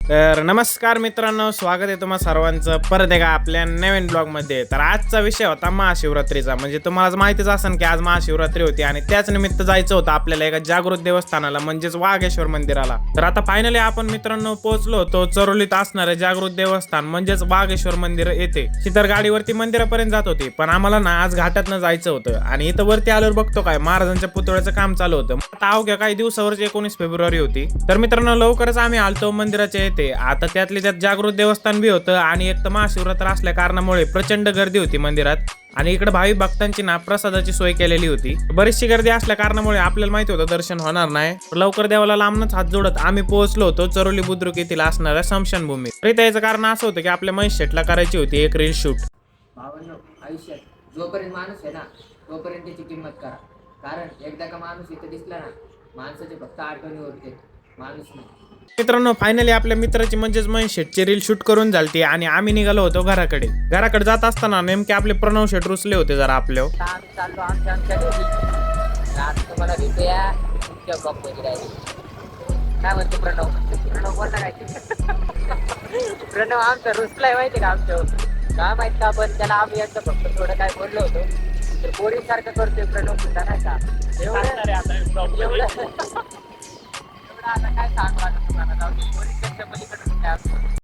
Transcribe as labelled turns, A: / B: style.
A: तर नमस्कार मित्रांनो, स्वागत आहे तुम्हा सर्वांचं परत एकदा आपल्या नवीन ब्लॉगमध्ये. तर आजचा विषय होता महाशिवरात्रीचा. म्हणजे तुम्हाला माहितीच असेल की आज महाशिवरात्री होती आणि त्याच निमित्त जायचं होतं आपल्याला एका जागृत देवस्थानाला म्हणजेच वाघेश्वर मंदिराला. तर आता फायनली आपण मित्रांनो पोहोचलो होतो चरोलीत असणारे जागृत देवस्थान म्हणजेच वाघेश्वर मंदिर येथे. ही तर गाडीवरती मंदिरापर्यंत जात होती, पण आम्हाला ना आज घाटातनं जायचं होतं आणि इथं वरती आल्यावर बघतो काय महाराजांच्या पुतळ्याचं काम चालू होतं. आता अवघ्या काही दिवसावरच 19 फेब्रुवारी होती. तर मित्रांनो लवकरच आम्ही आलतो मंदिराच्या आता त्यातले त्यात जागृत देवस्थान बी होतं आणि एक तर महाशिवरात्र असल्या कारणामुळे प्रचंड गर्दी होती मंदिरात. आणि इकडे भाविक भक्तांची ना प्रसादाची सोय केलेली होती. बरीचशी गर्दी असल्या कारणामुळे आपल्याला माहिती होतं दर्शन होणार नाही. लवकर देवाला लांबनच हात जोडत आम्ही पोहोचलो होतो चरोली बुद्रुक येथील असणाऱ्या स्मशानभूमी. तरी याचं कारण असं होतं की आपल्या महेश शेटला करायची होती एक रील शूट.
B: भावांनो, आयुष्यात जोपर्यंत माणूस आहे ना तोपर्यंत त्याची किंमत करा. कारण एकदा का माणूस इथे दिसला ना, माणसाची फक्त आठवणी उरते, माणूस नाही.
A: मित्रांनो फायनली आपल्या मित्राची म्हणजेच महेश शेटची रील शूट करून झालती आणि आम्ही निघालो होतो घराकडे. जात असताना नेमके आपले प्रणव शेट रुसले होते जरा आपल्यावर.
B: आम्ही चाललो आमच्या घरी. आज तुम्हाला भेटूया तुमच्या ब्लॉगमध्ये डायरेक्ट. काय म्हणतो प्रणव? प्रणव बोलला काय? प्रणव आमचा रुसलाय माहिती का आमच्यावर? काय माहित का, पण त्याला आम्ही यांचं फक्त थोडं काय बोललो होतो तर पोरीसारखं करतोय प्रणव सुद्धा नाही का? एवढं आता काय सांगू आता तुम्हाला, जाऊ दे. पोरीच्या पलीकडे